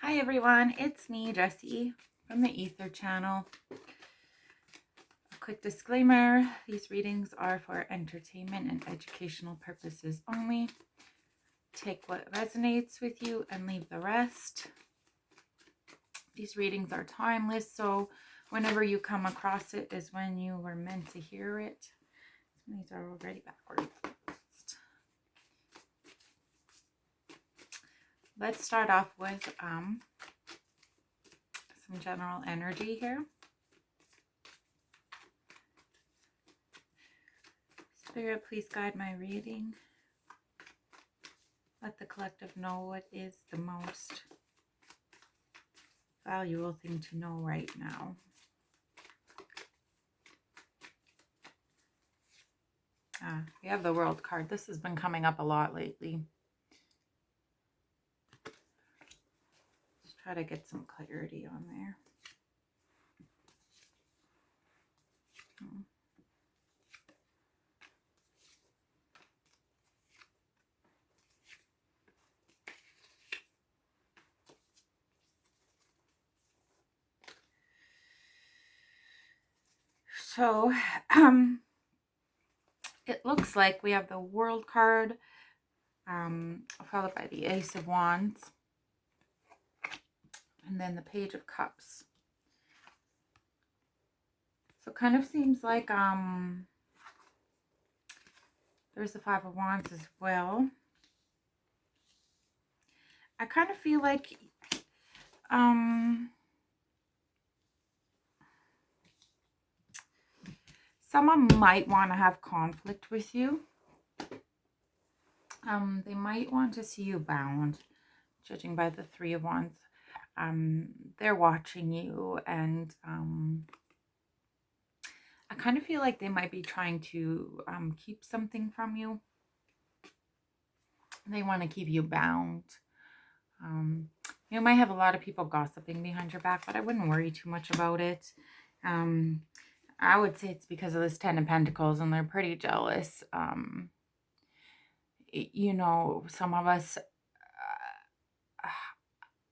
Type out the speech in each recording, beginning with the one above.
Hi everyone, it's me, Jessie, from the Ether channel. A quick disclaimer, these readings are for entertainment and educational purposes only. Take what resonates with you and leave the rest. These readings are timeless, so whenever you come across it is when you were meant to hear it. These are already backwards. Let's start off with some general energy here. Spirit, please guide my reading. Let the collective know what is the most valuable thing to know right now. We have the World card. This has been coming up a lot lately. Let's try to get some clarity on there. So, it looks like we have the World card, followed by the Ace of Wands, and then the Page of Cups. So it kind of seems like there's the Five of Wands as well. I kind of feel like someone might want to have conflict with you. They might want to see you bound, judging by the Three of Wands. They're watching you, and I kind of feel like they might be trying to keep something from you. They want to keep you bound. You might have a lot of people gossiping behind your back, but I wouldn't worry too much about it. I would say it's because of this Ten of Pentacles, and they're pretty jealous. You know, some of us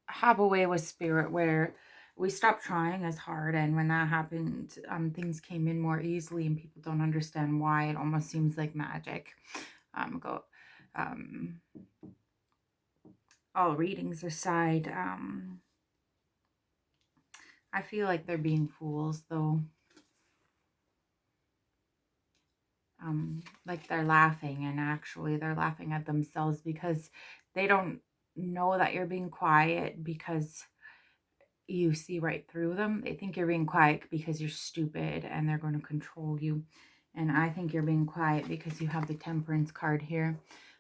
have a way with spirit where we stop trying as hard, and when that happened, things came in more easily, and people don't understand why. It almost seems like magic. All readings aside, I feel like they're being fools, though. Like they're laughing, and actually they're laughing at themselves because they don't know that you're being quiet because you see right through them. They think you're being quiet because you're stupid and they're going to control you. And I think you're being quiet because you have the Temperance card here.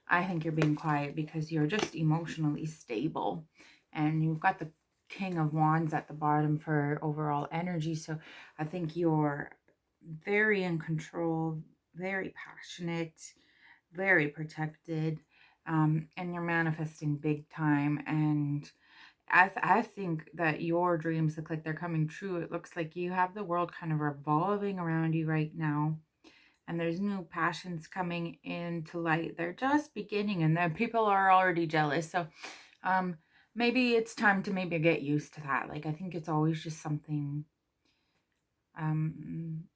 I think you're being quiet because you're just emotionally stable. And you've got the King of Wands at the bottom for overall energy. So I think you're very in control, very passionate, very protected. And you're manifesting big time. And I think that your dreams look like they're coming true. It looks like you have the world kind of revolving around you right now. And there's new passions coming into light. They're just beginning, and then people are already jealous. So maybe it's time to maybe get used to that. Like, I think it's always just something when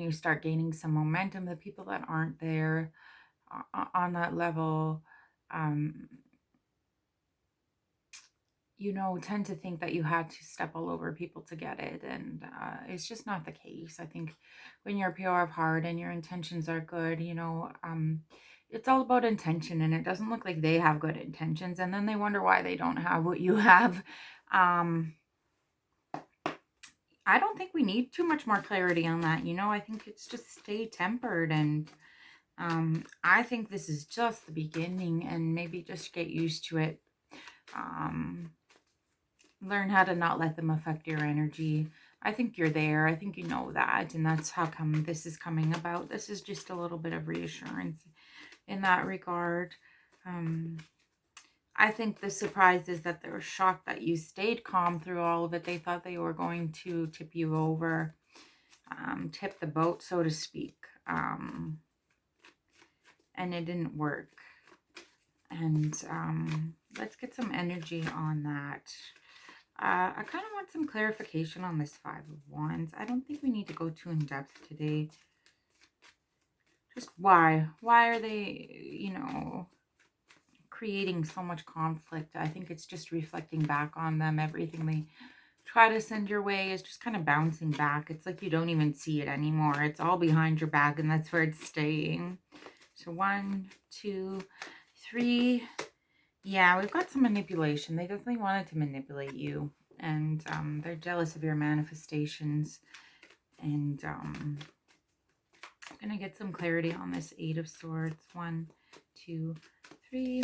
you start gaining some momentum, the people that aren't there on that level, you know, tend to think that you had to step all over people to get it. And it's just not the case. I think when you're pure of heart and your intentions are good, you know, it's all about intention. And it doesn't look like they have good intentions. And then they wonder why they don't have what you have. I don't think we need too much more clarity on that. You know, I think it's just stay tempered. And I think this is just the beginning, and maybe just get used to it. Learn how to not let them affect your energy. I think you're there. I think you know that. And that's how come this is coming about. This is just a little bit of reassurance in that regard. I think the surprise is that they were shocked that you stayed calm through all of it. They thought they were going to tip you over, tip the boat, so to speak. And it didn't work. And Let's get some energy on that. I kind of want some clarification on this Five of Wands. I don't think we need to go too in depth today. Just why? Why are they, creating so much conflict? I think it's just reflecting back on them. Everything they try to send your way is just kind of bouncing back. It's like you don't even see it anymore. It's all behind your back, and that's where it's staying. So 1, 2, 3. Yeah, we've got some manipulation. They definitely wanted to manipulate you. And they're jealous of your manifestations. And I'm going to get some clarity on this Eight of Swords. 1, 2, 3.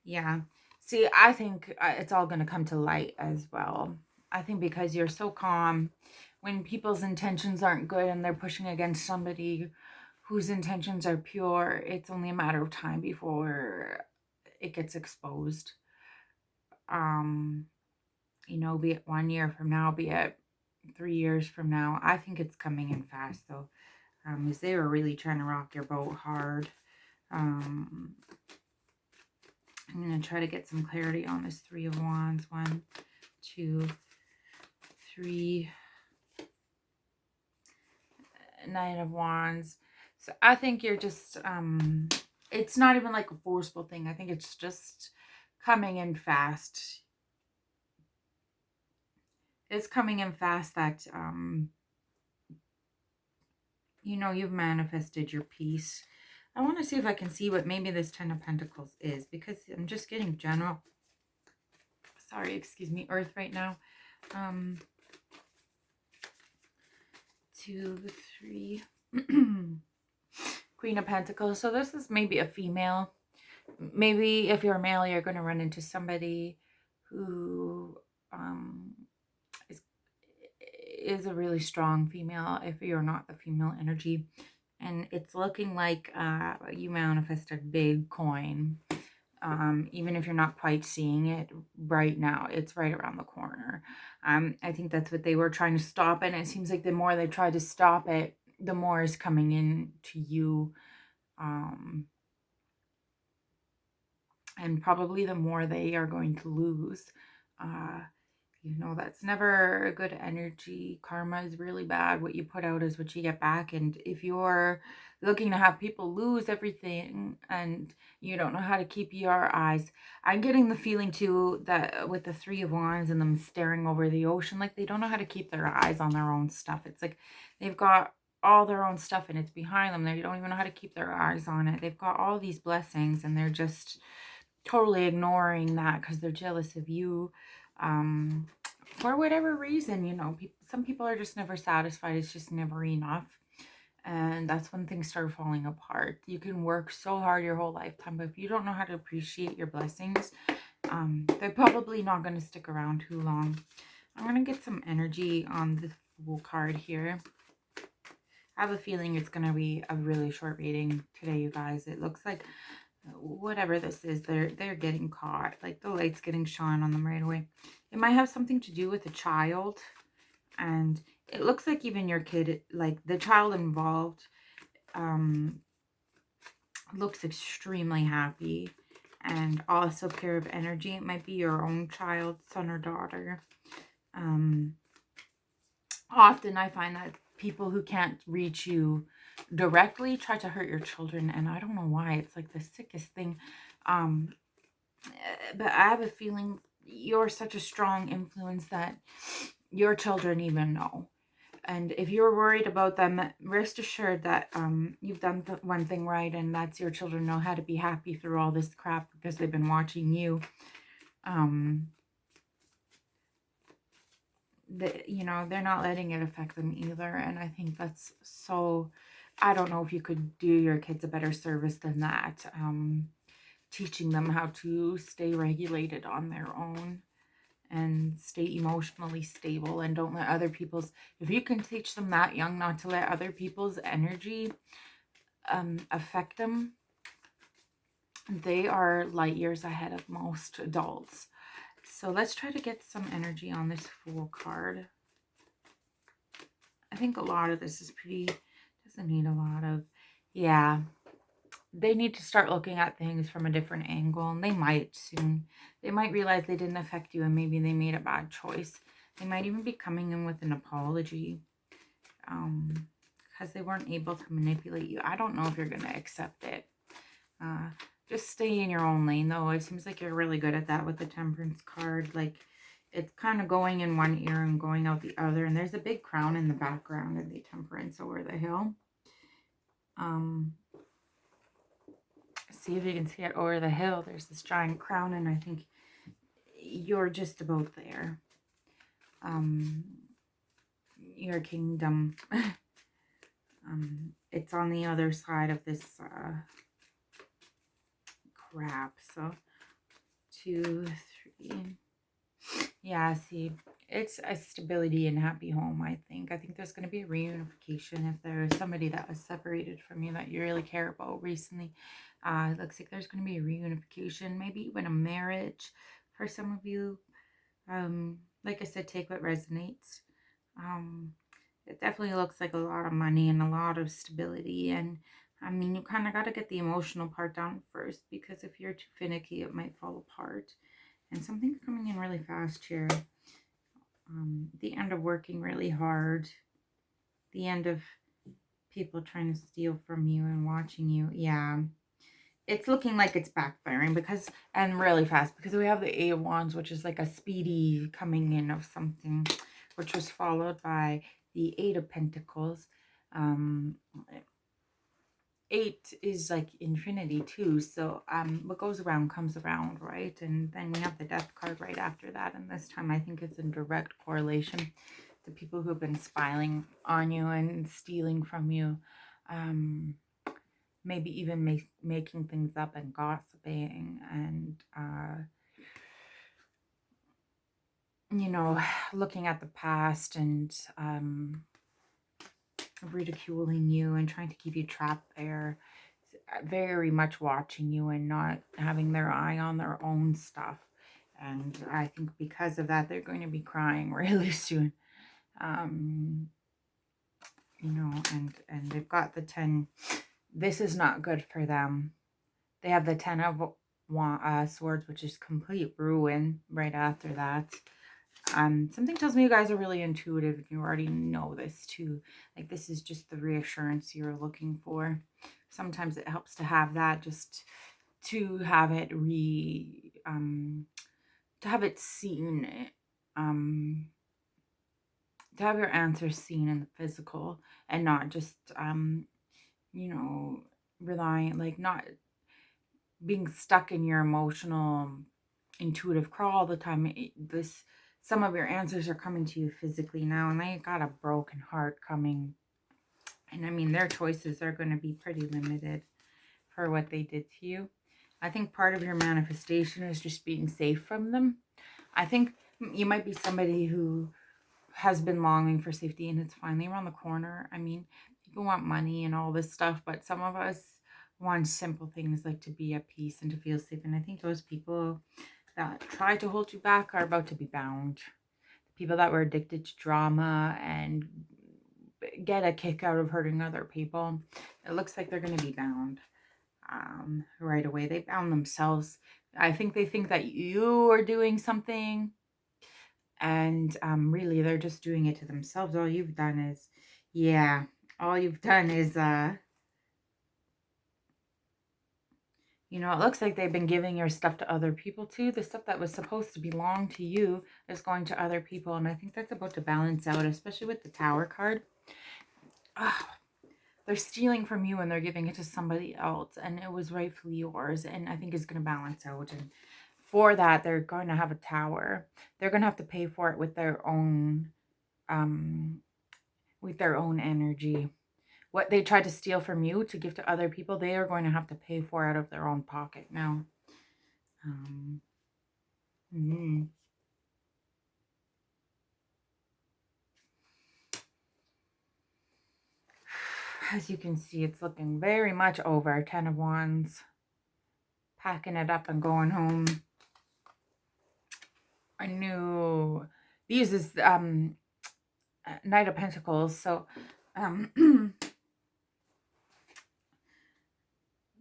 Yeah. See, I think it's all going to come to light as well. I think because you're so calm, when people's intentions aren't good and they're pushing against somebody whose intentions are pure, it's only a matter of time before it gets exposed. Be it 1 year from now, be it 3 years from now. I think it's coming in fast though. Because they were really trying to rock your boat hard. I'm going to try to get some clarity on this Three of Wands. 1, 2, 3. Nine of Wands. So I think you're just, it's not even like a forceful thing. I think it's just coming in fast. It's coming in fast that, you've manifested your peace. I want to see if I can see what maybe this Ten of Pentacles is, because I'm just getting general, earth right now. 2, 3. Queen of Pentacles. So this is maybe a female. Maybe if you're a male, you're going to run into somebody who is a really strong female if you're not the female energy. And it's looking like you manifested big coin. Even if you're not quite seeing it right now, it's right around the corner. I think that's what they were trying to stop. And it seems like the more they try to stop it, the more is coming in to you. And probably the more they are going to lose. That's never a good energy. Karma is really bad. What you put out is what you get back. And if you're looking to have people lose everything and you don't know how to keep your eyes, I'm getting the feeling too that with the Three of Wands and them staring over the ocean, like they don't know how to keep their eyes on their own stuff. It's like they've got all their own stuff and it's behind them. They don't even know how to keep their eyes on it. They've got all these blessings and they're just totally ignoring that because they're jealous of you. For whatever reason, some people are just never satisfied. It's just never enough. And that's when things start falling apart. You can work so hard your whole lifetime, but if you don't know how to appreciate your blessings, they're probably not going to stick around too long. I'm going to get some energy on the Fool card here. I have a feeling it's going to be a really short reading today, you guys. It looks like whatever this is, they're getting caught. Like the light's getting shone on them right away. It might have something to do with a child. And it looks like even your kid, like the child involved, looks extremely happy and also pure of energy. It might be your own child, son or daughter. Often I find that people who can't reach you directly try to hurt your children, and I don't know why. It's like the sickest thing. But I have a feeling you're such a strong influence that your children even know. And if you're worried about them, rest assured that you've done one thing right, and that's your children know how to be happy through all this crap because they've been watching you. They're not letting it affect them either. And I think that's so, I don't know if you could do your kids a better service than that. Teaching them how to stay regulated on their own and stay emotionally stable, and don't let other people's, if you can teach them that young not to let other people's energy affect them, they are light years ahead of most adults. So let's try to get some energy on this Fool card. I think a lot of this is pretty, doesn't need a lot of, yeah. they need to start looking at things from a different angle, and they might soon. They might realize they didn't affect you and maybe they made a bad choice. They might even be coming in with an apology, um, because they weren't able to manipulate you. I don't know if you're going to accept it. Uh, just stay in your own lane, though. It seems like you're really good at that with the Temperance card. Like, it's kind of going in one ear and going out the other. And there's a big crown in the background of the Temperance over the hill. See if you can see it over the hill. There's this giant crown, and I think you're just about there. Your kingdom. It's on the other side of this crap. So 2, 3. Yeah, see, it's a stability and happy home, I think. I think there's going to be a reunification if there's somebody that was separated from you that you really care about recently. It looks like there's going to be a reunification, maybe even a marriage for some of you. Like I said, take what resonates. It definitely looks like a lot of money and a lot of stability. And I mean, you kind of got to get the emotional part down first, because if you're too finicky, it might fall apart. And something's coming in really fast here. The end of working really hard. The end of people trying to steal from you and watching you. Yeah. It's looking like it's backfiring because, and really fast, because we have the Eight of Wands, which is like a speedy coming in of something, which was followed by the Eight of Pentacles. 8 is like infinity too, so what goes around comes around, right? And then we have the Death card right after that, and this time I think it's in direct correlation to people who've been spying on you and stealing from you, maybe even making things up and gossiping and you know, looking at the past and ridiculing you and trying to keep you trapped there, very much watching you and not having their eye on their own stuff. And I think because of that, they're going to be crying really soon. You know, and they've got the 10. This is not good for them. They have the 10 of swords, which is complete ruin right after that. Something tells me you guys are really intuitive and you already know this too. Like, this is just the reassurance you're looking for. Sometimes it helps to have that, just to have it to have it seen, to have your answers seen in the physical and not just you know, relying, like, not being stuck in your emotional intuitive crawl all the time. Some of your answers are coming to you physically now, and they got a broken heart coming. And I mean, their choices are going to be pretty limited for what they did to you. I think part of your manifestation is just being safe from them. I think you might be somebody who has been longing for safety and it's finally around the corner. I mean, people want money and all this stuff, but some of us want simple things like to be at peace and to feel safe. And I think those people that try to hold you back are about to be bound. People that were addicted to drama and get a kick out of hurting other people, it looks like they're going to be bound right away. They bound themselves. I think they think that you are doing something, and really they're just doing it to themselves. All you've done is, yeah, all you've done is you know, it looks like they've been giving your stuff to other people too. The stuff that was supposed to belong to you is going to other people. And I think that's about to balance out, especially with the Tower card. They're stealing from you and they're giving it to somebody else. And it was rightfully yours. And I think it's going to balance out. And for that, they're going to have a tower. They're going to have to pay for it with their own energy. What they tried to steal from you to give to other people, they are going to have to pay for out of their own pocket now. As you can see, it's looking very much over. 10 of Wands. Packing it up and going home. I knew these is Knight of Pentacles. So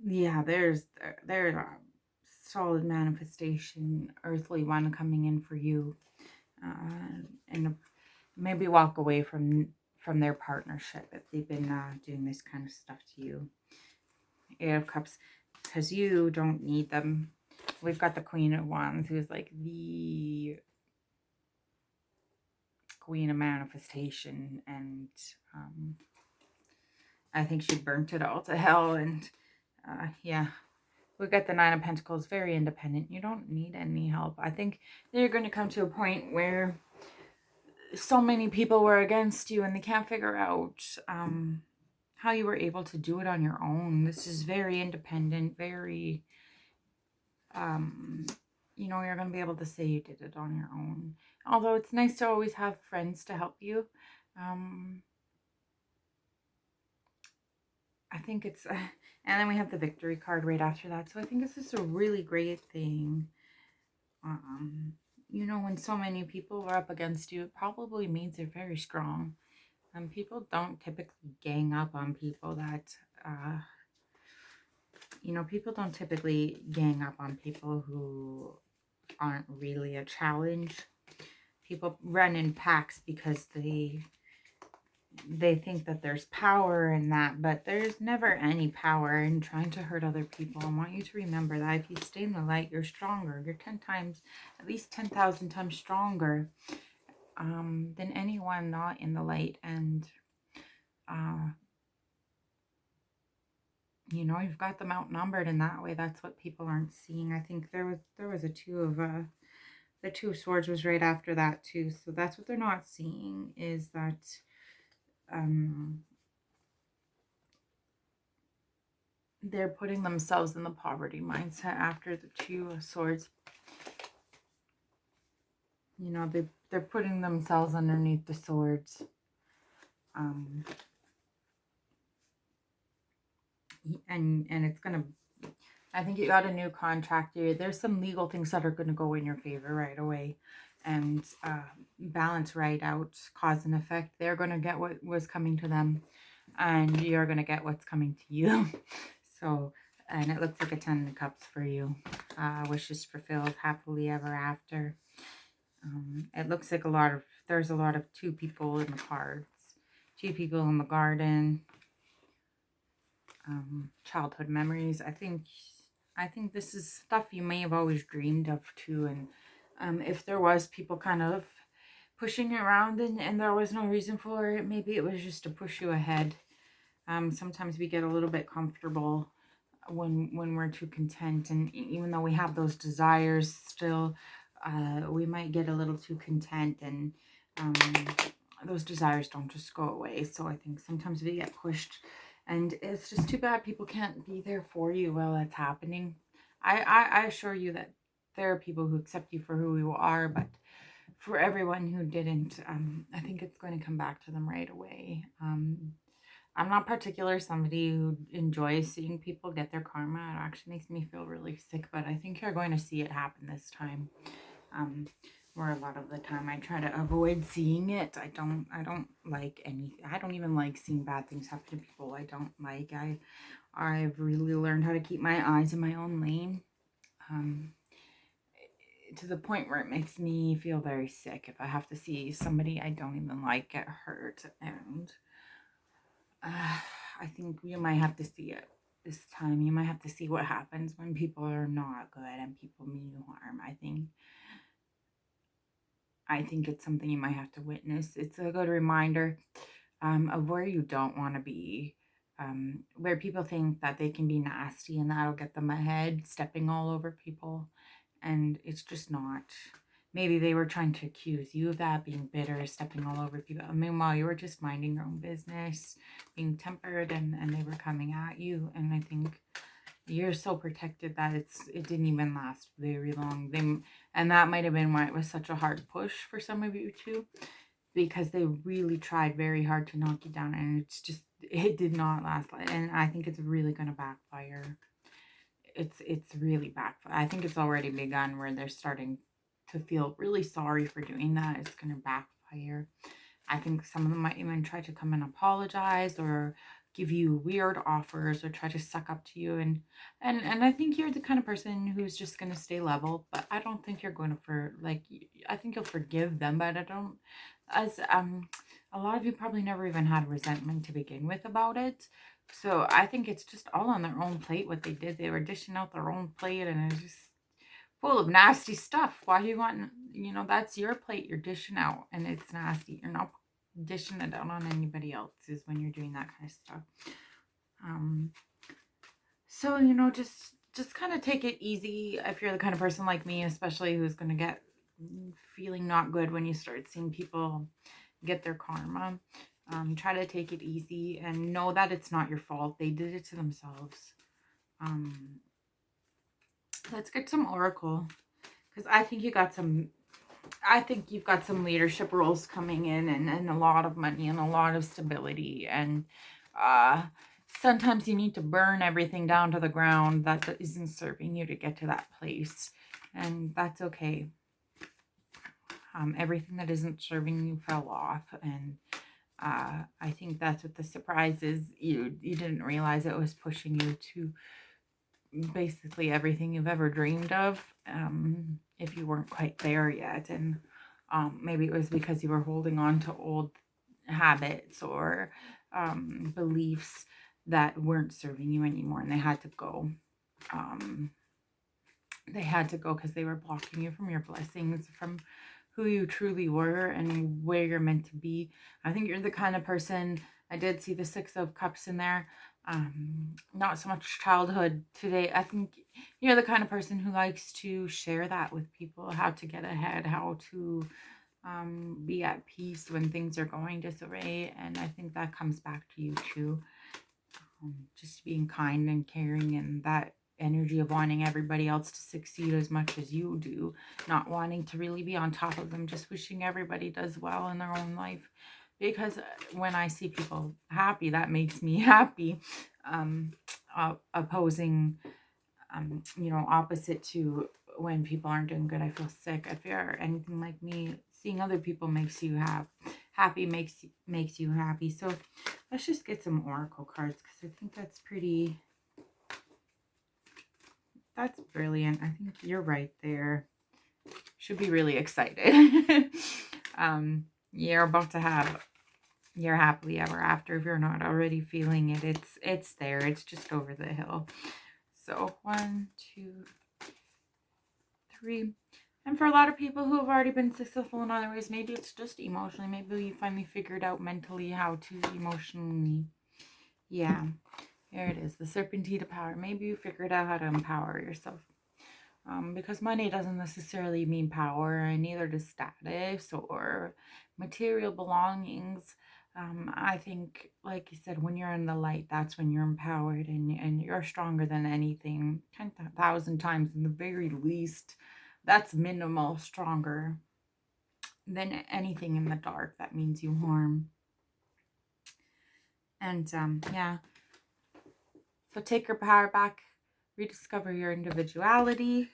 Yeah, there's a solid manifestation, earthly one coming in for you, and maybe walk away from their partnership if they've been doing this kind of stuff to you. Eight of Cups, because you don't need them. We've got the Queen of Wands, who's like the queen of manifestation, and um, I think she burnt it all to hell. And yeah, we got the Nine of Pentacles, very independent. You don't need any help. I think you're going to come to a point where so many people were against you and they can't figure out how you were able to do it on your own. This is very independent, very, um, you're going to be able to say you did it on your own. Although it's nice to always have friends to help you. Um, I think it's, and then we have the victory card right after that. So I think this is a really great thing. Um, when so many people are up against you, it probably means they're very strong. People don't typically gang up on people that, people don't typically gang up on people who aren't really a challenge. People run in packs because they think that there's power in that, but there's never any power in trying to hurt other people. I want you to remember that if you stay in the light, you're stronger. You're 10 times, at least 10,000 times stronger than anyone not in the light. And, you've got them outnumbered in that way. That's what people aren't seeing. I think there was a the Two of Swords was right after that too. So that's what they're not seeing, is that um they're putting themselves in the poverty mindset after the Two of Swords. They're putting themselves underneath the swords. Um, and it's gonna. I think you got a new contract here. There's some legal things that are gonna go in your favor right away, and balance right out, cause and effect. They're gonna get what was coming to them, and you're gonna get what's coming to you. So, and it looks like a 10 of Cups for you. Wishes fulfilled, happily ever after. It looks like there's a lot of two people in the cards. Two people in the garden. Childhood memories. I think this is stuff you may have always dreamed of too. And if there was people kind of pushing you around and there was no reason for it, maybe it was just to push you ahead. Sometimes we get a little bit comfortable when we're too content, and even though we have those desires still, we might get a little too content, and um, those desires don't just go away. So I think sometimes we get pushed, and it's just too bad people can't be there for you while that's happening. I assure you that there are people who accept you for who you are, but for everyone who didn't, I think it's going to come back to them right away. I'm not particular somebody who enjoys seeing people get their karma. It actually makes me feel really sick, but I think you're going to see it happen this time. Um, where a lot of the time I try to avoid seeing it. I don't like I don't even like seeing bad things happen to people. I've really learned how to keep my eyes in my own lane. Um, to the point where it makes me feel very sick if I have to see somebody I don't even like get hurt. And I think you might have to see it this time. You might have to see what happens when people are not good and people mean you harm. I think it's something you might have to witness. It's a good reminder of where you don't want to be, where people think that they can be nasty and that'll get them ahead, stepping all over people. And it's just not. Maybe they were trying to accuse you of that, being bitter, stepping all over people. Meanwhile, you were just minding your own business, being tempered, and they were coming at you. And I think you're so protected that it didn't even last very long. And that might have been why it was such a hard push for some of you too, because they really tried very hard to knock you down, and it did not last. And I think it's really going to backfire. It's really backfire. I think it's already begun where they're starting to feel really sorry for doing that. It's going to backfire. I think some of them might even try to come and apologize, or give you weird offers or try to suck up to you. And I think you're the kind of person who's just going to stay level, but I don't think you're going to I think you'll forgive them, but I don't as a lot of you probably never even had resentment to begin with about it. So I think it's just all on their own plate what they did. They were dishing out their own plate and it's just full of nasty stuff. Why do you want, that's your plate you're dishing out and it's nasty. You're not dishing it out on anybody else's when you're doing that kind of stuff. Um, so, just kind of take it easy if you're the kind of person like me, especially who's going to get feeling not good when you start seeing people get their karma. Try to take it easy and know that it's not your fault. They did it to themselves. Um, let's get some oracle because I think you've got some leadership roles coming in and a lot of money and a lot of stability. And sometimes you need to burn everything down to the ground that isn't serving you to get to that place. And that's okay. Everything that isn't serving you fell off. And I think that's what the surprise is. You didn't realize it was pushing you to basically everything you've ever dreamed of, if you weren't quite there yet. And maybe it was because you were holding on to old habits or beliefs that weren't serving you anymore and they had to go. They had to go because they were blocking you from your blessings, from who you truly were and where you're meant to be. I think you're the kind of person, I did see the 6 of Cups in there. Not so much childhood today. I think you're the kind of person who likes to share that with people, how to get ahead, how to be at peace when things are going disarray. And I think that comes back to you too. Just being kind and caring, and that energy of wanting everybody else to succeed as much as you do, not wanting to really be on top of them, just wishing everybody does well in their own life. Because when I see people happy, that makes me happy. Opposing, opposite to when people aren't doing good, I feel sick. If you're anything like me, seeing other people makes you happy, makes you happy. So let's just get some oracle cards because I think that's brilliant. I think you're right there. Should be really excited. You're about to have your happily ever after. If you're not already feeling it, it's there. It's just over the hill. So 1, 2, 3. And for a lot of people who have already been successful in other ways, maybe it's just emotionally. Maybe you finally figured out mentally how to emotionally. Yeah, here it is. The Serpentine of Power. Maybe you figured out how to empower yourself. Because money doesn't necessarily mean power, and neither does status or material belongings. I think, like you said, when you're in the light, that's when you're empowered and you're stronger than anything, 10,000 times in the very least. That's minimal stronger than anything in the dark that means you harm. And yeah. So take your power back, rediscover your individuality.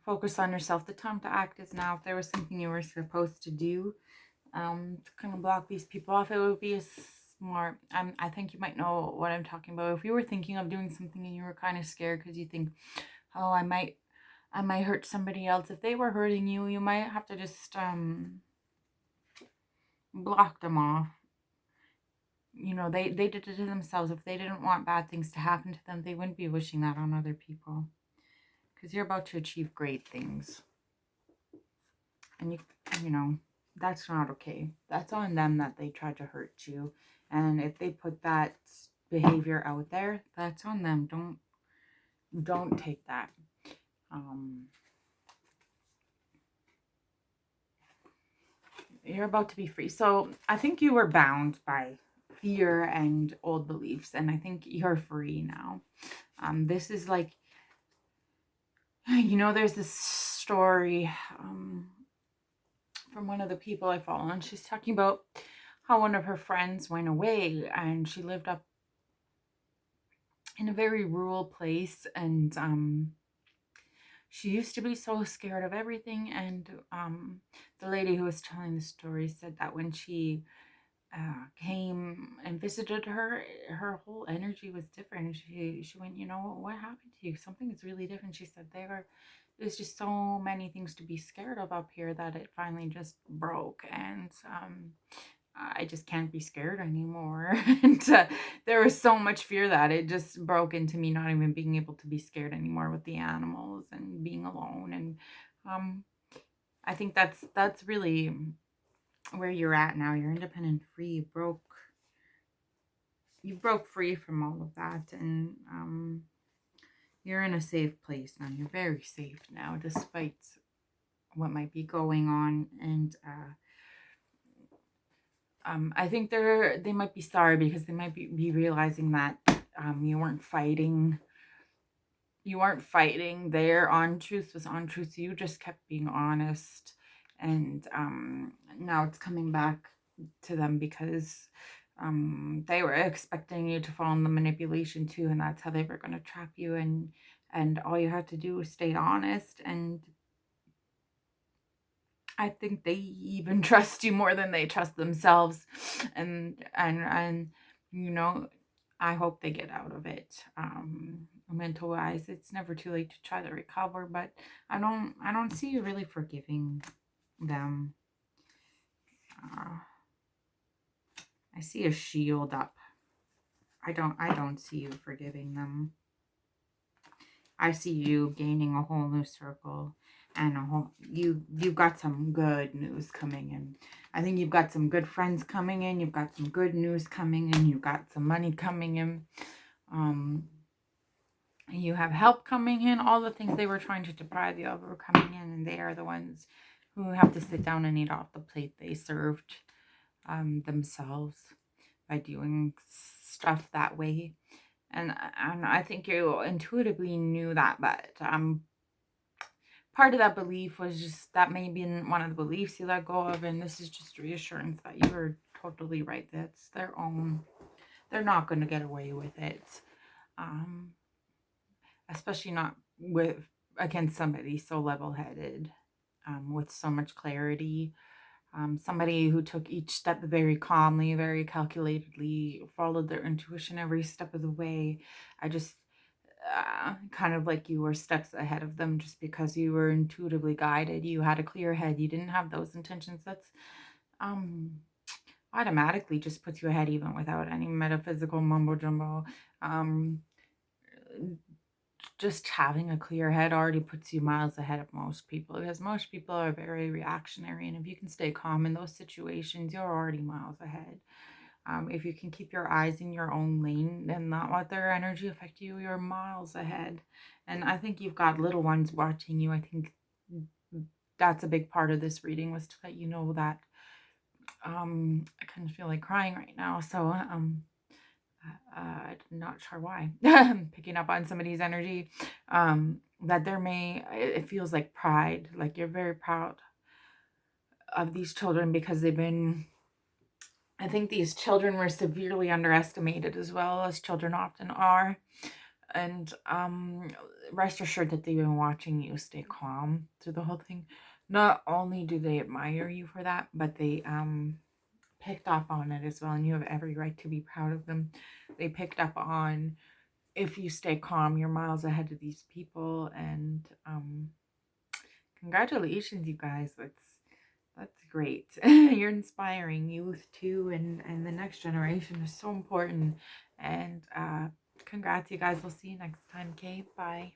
Focus on yourself. The time to act is now. If there was something you were supposed to do, to kind of block these people off, it would be a smart. I think you might know what I'm talking about. If you were thinking of doing something and you were kind of scared because you think, oh, I might hurt somebody else. If they were hurting you, you might have to just block them off. They did it to themselves. If they didn't want bad things to happen to them, they wouldn't be wishing that on other people. Because you're about to achieve great things. And that's not okay. That's on them that they tried to hurt you. And if they put that behavior out there, that's on them. Don't take that. You're about to be free. So I think you were bound by fear and old beliefs, and I think you're free now. This is like, there's this story from one of the people I follow, and she's talking about how one of her friends went away and she lived up in a very rural place, and she used to be so scared of everything. And the lady who was telling the story said that when she came and visited her, her whole energy was different. She went, what happened to you? Something is really different. She said there's just so many things to be scared of up here that it finally just broke. And I just can't be scared anymore. And there was so much fear that it just broke into me not even being able to be scared anymore with the animals and being alone. And um, I think that's really where you're at now. You're independent, free. You broke free from all of that, and you're in a safe place now. You're very safe now, despite what might be going on. And I think they might be sorry because they might be realizing that you weren't fighting their on truth was on truth. You just kept being honest. And now it's coming back to them because they were expecting you to fall in the manipulation too, and that's how they were going to trap you. And all you had to do was stay honest. And I think they even trust you more than they trust themselves. And you know, I hope they get out of it. Mental wise, it's never too late to try to recover, but I don't see you really forgiving them. Uh, I see a shield up. I don't see you forgiving them. I see you gaining a whole new circle, and you've got some good news coming in. I think you've got some good friends coming in, you've got some good news coming in, you've got some money coming in. Um you have help coming in. All the things they were trying to deprive you of are coming in, and they are the ones who have to sit down and eat off the plate they served themselves by doing stuff that way. And I think you intuitively knew that, but part of that belief was just that maybe in one of the beliefs you let go of, and this is just reassurance that you were totally right. That's their own. They're not going to get away with it, um, especially not with against somebody so level-headed, with so much clarity. Somebody who took each step very calmly, very calculatedly, followed their intuition every step of the way. I just kind of like you were steps ahead of them just because you were intuitively guided. You had a clear head. You didn't have those intentions. That's um, automatically just puts you ahead even without any metaphysical mumbo jumbo. Um, just having a clear head already puts you miles ahead of most people, because most people are very reactionary. And if you can stay calm in those situations, you're already miles ahead. If you can keep your eyes in your own lane and not let their energy affect you, you're miles ahead. And I think you've got little ones watching you. I think that's a big part of this reading, was to let you know that I kind of feel like crying right now. So I'm not sure why. I'm picking up on somebody's energy. That it feels like pride, like you're very proud of these children because I think these children were severely underestimated, as well as children often are. And rest assured that they've been watching you stay calm through the whole thing. Not only do they admire you for that, but they picked up on it as well, and you have every right to be proud of them. They picked up on, if you stay calm, you're miles ahead of these people. And congratulations, you guys. That's great. You're inspiring youth too, and the next generation is so important. And congrats, you guys. We'll see you next time. Okay, bye.